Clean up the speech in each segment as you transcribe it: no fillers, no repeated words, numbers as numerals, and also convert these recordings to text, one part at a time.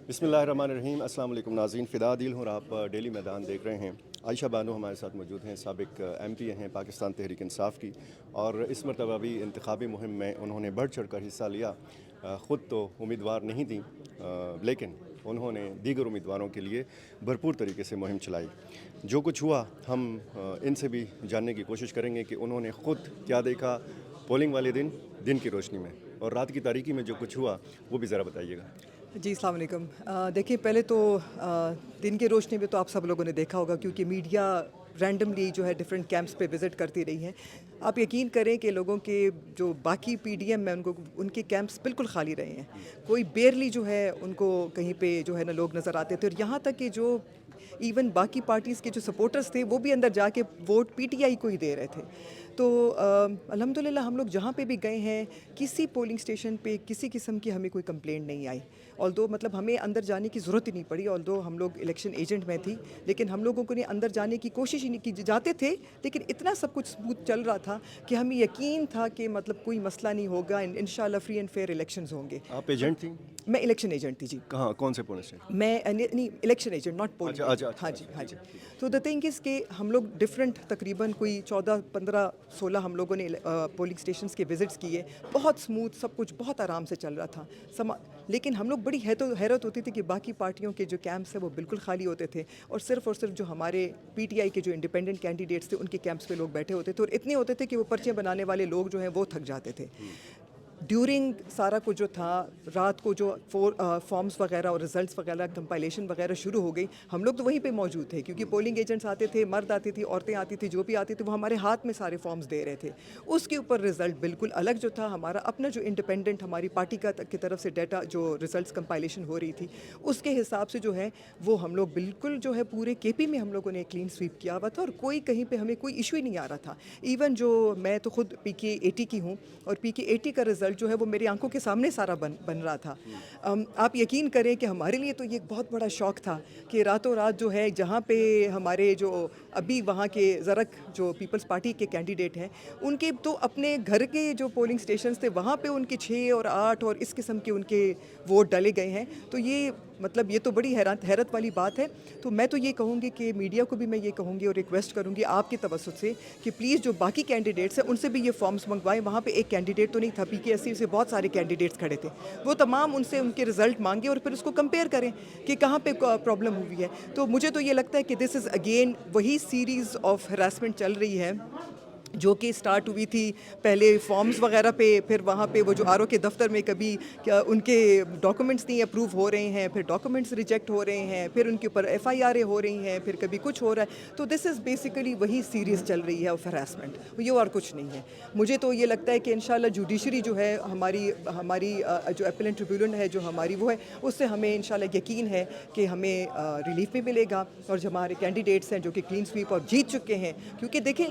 बिस्मिल्लाहिर्रहमानिर्रहीम। अस्सलाम वालेकुम नाज़रीन, फ़िदा दिल हूँ और आप डेली मैदान देख रहे हैं। आयशा बानो हमारे साथ मौजूद हैं, साबिक MP हैं पाकिस्तान तहरीक इंसाफ की, और इस मरतबा भी इंतखाबी मुहिम में उन्होंने बढ़ चढ़ कर हिस्सा लिया। ख़ुद तो उम्मीदवार नहीं थी, लेकिन उन्होंने दीगर उम्मीदवारों के लिए भरपूर तरीके से मुहिम चलाई। जो कुछ हुआ हम इनसे भी जानने की कोशिश करेंगे कि उन्होंने ख़ुद क्या देखा पोलिंग वाले दिन की रोशनी में, और रात की तारीकी में जो कुछ हुआ वो भी ज़रा बताइएगा। जी, अस्सलाम वालेकुम। देखिए, पहले तो दिन की रोशनी में तो आप सब लोगों ने देखा होगा, क्योंकि मीडिया रैंडमली जो है डिफरेंट कैंप्स पे विज़िट करती रही है। आप यकीन करें कि लोगों के जो बाकी PDM में उनके कैंप्स बिल्कुल खाली रहे हैं। कोई बेयरली जो है उनको कहीं पे जो है ना लोग नज़र आते थे, और यहाँ तक कि जो इवन बाकी पार्टीज़ के जो सपोर्टर्स थे वो भी अंदर जाके वोट PTI को ही दे रहे थे। तो अल्हम्दुलिल्लाह हम लोग जहाँ पे भी गए हैं, किसी पोलिंग स्टेशन पे किसी किस्म की हमें कोई कंप्लेंट नहीं आई। ऑल्दो मतलब हमें अंदर जाने की ज़रूरत ही नहीं पड़ी, ऑल्दो हम लोग इलेक्शन एजेंट में थी, लेकिन हम लोगों को ने अंदर जाने की कोशिश ही नहीं की। जाते थे, लेकिन इतना सब कुछ स्मूथ चल रहा था कि हमें यकीन था कि मतलब कोई मसला नहीं होगा, इंशाल्लाह फ्री एंड फेयर इलेक्शंस होंगे। आप एजेंट थी? मैं इलेक्शन एजेंट थी जी। कहाँ, कौन से पोलिंग स्टेशन? मैं नहीं, इलेक्शन एजेंट, नॉट पोलिंग। अच्छा, हाँ जी, हाँ ठीक जी। है, ठीक है। तो द थिंग इज़ कि हम लोग डिफरेंट तकरीबन कोई 14, 15, 16 हम लोगों ने पोलिंग स्टेशंस के विज़िट्स किए। बहुत स्मूथ, सब कुछ बहुत आराम से चल रहा था। लेकिन हम लोग बड़ी हैरत होती थी कि बाकी पार्टियों के जो कैंप्स हैं वो बिल्कुल खाली होते थे, और सिर्फ जो हमारे PTI के जो इंडिपेंडेंट कैंडिडेट्स थे उनके कैंप्स पे लोग बैठे होते थे, और इतने होते थे कि वो पर्चे बनाने वाले लोग जो हैं वो थक जाते थे। ड्यूरिंग सारा कुछ जो था, रात को जो फॉर्म्स वगैरह और रिजल्ट्स वगैरह कंपाइलेशन वगैरह शुरू हो गई, हम लोग तो वहीं पे मौजूद थे, क्योंकि पोलिंग एजेंट्स आते थे, मर्द आती थी, औरतें आती थी, जो भी आती थी वो हमारे हाथ में सारे फॉर्म्स दे रहे थे। उसके ऊपर रिज़ल्ट बिल्कुल अलग जो था, हमारा अपना जो इंडिपेंडेंट हमारी पार्टी की तरफ से डाटा जो रिजल्ट्स कंपाइलेशन हो रही थी, उसके हिसाब से जो है वो हम लोग बिल्कुल जो है पूरे KP में हम लोगों ने क्लीन स्वीप किया हुआ था, और कोई कहीं पे हमें कोई इशू ही नहीं आ रहा था। इवन जो मैं तो खुद PK 80 की हूँ, और PK 80 का रिज़ल्ट जो है वो मेरी आंखों के सामने सारा बन रहा था। आप यकीन करें कि हमारे लिए तो ये एक बहुत बड़ा शौक था कि रातों रात जो है जहाँ पे हमारे जो अभी वहाँ के ज़रक जो पीपल्स पार्टी के कैंडिडेट हैं, उनके तो अपने घर के जो पोलिंग स्टेशंस थे वहाँ पे उनके 6 और 8 और इस किस्म के उनके वोट डाले गए हैं। तो ये मतलब ये तो बड़ी हैरत वाली बात है। तो मैं तो ये कहूँगी कि मीडिया को भी मैं ये कहूँगी और रिक्वेस्ट करूँगी आपके तवज्जुह से कि प्लीज़ जो बाकी कैंडिडेट्स हैं उनसे भी ये फॉर्म्स मंगवाएं। वहाँ पे एक कैंडिडेट तो नहीं था, PK 80 से बहुत सारे कैंडिडेट्स खड़े थे, वो तमाम उनसे उनके रिजल्ट मांगे और फिर उसको कंपेयर करें कि कहाँ पे प्रॉब्लम हुई है। तो मुझे तो ये लगता है कि दिस इज़ अगेन वही सीरीज़ ऑफ हरासमेंट चल रही है जो कि स्टार्ट हुई थी पहले फॉर्म्स वगैरह पे, फिर वहाँ पे वो जो RO के दफ्तर में कभी क्या उनके डॉक्यूमेंट्स नहीं अप्रूव हो रहे हैं, फिर डॉक्यूमेंट्स रिजेक्ट हो रहे हैं, फिर उनके ऊपर FIR हो रही हैं, फिर कभी कुछ हो रहा है। तो दिस इज़ बेसिकली वही सीरीज़ चल रही है ऑफ हरासमेंट, ये और कुछ नहीं है। मुझे तो ये लगता है कि इंशाल्लाह जुडिशरी जो है हमारी हमारी जो अपीलेट ट्रिब्यूनल है जो हमारी वो है, उससे हमें इंशाल्लाह यकीन है कि हमें रिलीफ भी मिलेगा, और जो हमारे कैंडिडेट्स हैं जो कि क्लीन स्वीप और जीत चुके हैं, क्योंकि देखें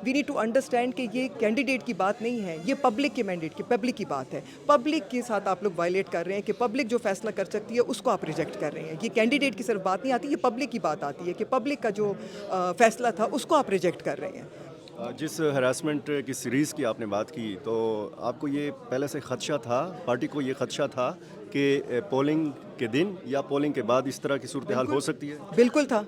वी नीड टू अंडरस्टैंड कि ये कैंडिडेट की बात नहीं है, ये पब्लिक के मैंडेट की, पब्लिक की बात है। पब्लिक के साथ आप लोग वायलेट कर रहे हैं कि पब्लिक जो फैसला कर सकती है उसको आप रिजेक्ट कर रहे हैं। ये कैंडिडेट की सिर्फ बात नहीं आती, ये पब्लिक की बात आती है कि पब्लिक का जो फैसला था उसको आप रिजेक्ट कर रहे हैं। जिस हरासमेंट की सीरीज़ की आपने बात की, तो आपको ये पहले से खदशा था, पार्टी को ये खदशा था कि पोलिंग के दिन या पोलिंग के बाद इस तरह की सूरत हाल हो सकती है? बिल्कुल था,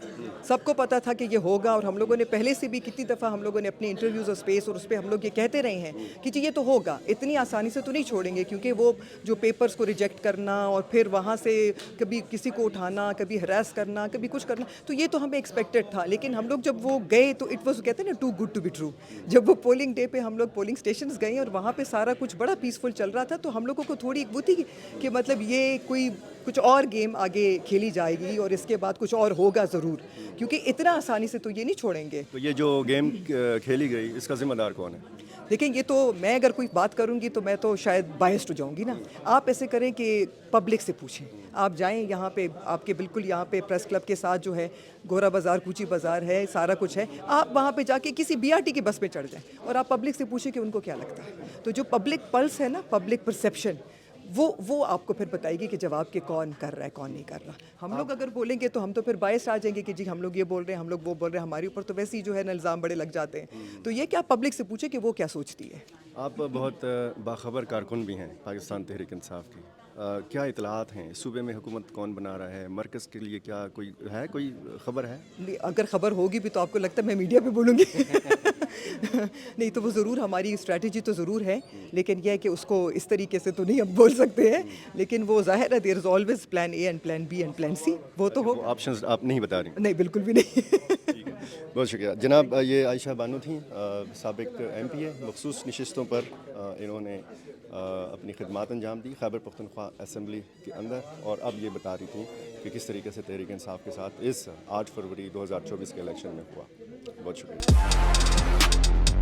सबको पता था कि ये होगा, और हम लोगों ने पहले से भी कितनी दफ़ा हम लोगों ने अपने इंटरव्यूज़ और स्पेस और उस पे हम लोग ये कहते रहे हैं कि जी ये तो होगा, इतनी आसानी से तो नहीं छोड़ेंगे, क्योंकि वो जो पेपर्स को रिजेक्ट करना और फिर वहाँ से कभी किसी को उठाना, कभी हरास करना, कभी कुछ करना, तो ये तो हमें एक्सपेक्टेड था। लेकिन हम लोग जब वो गए तो इट वॉज कहते हैं ना too good to be true. जब वो पोलिंग डे पे हम लोग पोलिंग स्टेशन गए और वहाँ पे सारा कुछ बड़ा पीसफुल चल रहा था, तो हम लोगों को थोड़ी वो थी कि मतलब ये कोई कुछ और गेम आगे खेली जाएगी और इसके बाद कुछ और होगा ज़रूर, क्योंकि इतना आसानी से तो ये नहीं छोड़ेंगे। तो ये जो गेम खेली गई, इसका ज़िम्मेदार कौन है? लेकिन ये तो मैं अगर कोई बात करूंगी तो मैं तो शायद बायस्ड हो जाऊंगी ना। आप ऐसे करें कि पब्लिक से पूछें, आप जाएं यहाँ पे, आपके बिल्कुल यहाँ पे प्रेस क्लब के साथ जो है गोरा बाज़ार, कूची बाज़ार है, सारा कुछ है, आप वहाँ पे जाके किसी BRT की बस पे चढ़ जाएं और आप पब्लिक से पूछें कि उनको क्या लगता है। तो जो पब्लिक पल्स है ना, पब्लिक परसेप्शन, वो आपको फिर बताएगी कि जवाब के कौन कर रहा है कौन नहीं कर रहा। हम लोग अगर बोलेंगे तो हम तो फिर बायस आ जाएंगे कि जी हम लोग ये बोल रहे हैं, हम लोग वो बोल रहे हैं, हमारे ऊपर तो वैसे ही जो है ना इल्ज़ाम बड़े लग जाते हैं। तो ये क्या पब्लिक से पूछे कि वो क्या सोचती है। आप बहुत बाखबर कारकुन भी हैं पाकिस्तान तहरीक इंसाफ की, کیا اطلاعات ہیں صوبے میں حکومت کون بنا رہا ہے مرکز کے لیے کیا کوئی خبر ہے؟ اگر خبر ہوگی بھی تو آپ کو لگتا ہے میں میڈیا پہ بولوں گی؟ نہیں تو وہ ضرور ہماری اسٹریٹجی تو ضرور ہے لیکن یہ ہے کہ اس کو اس طریقے سے تو نہیں ہم بول سکتے ہیں لیکن وہ ظاہر ہے there is always plan A and plan B and plan C وہ تو ہو. وہ آپشنز آپ نہیں بتا رہی؟ نہیں بالکل بھی نہیں. بہت شکریہ جناب. یہ عائشہ بانو تھیں سابق ایم پی ہے. مخصوص نشستوں پر انہوں نے اپنی خدمات انجام دی خیبر پختونخوا اسمبلی کے اندر اور اب یہ بتا رہی تھیں کہ کس طریقے سے تحریک انصاف کے ساتھ اس 8 فروری 2024 کے الیکشن میں ہوا. بہت شکریہ.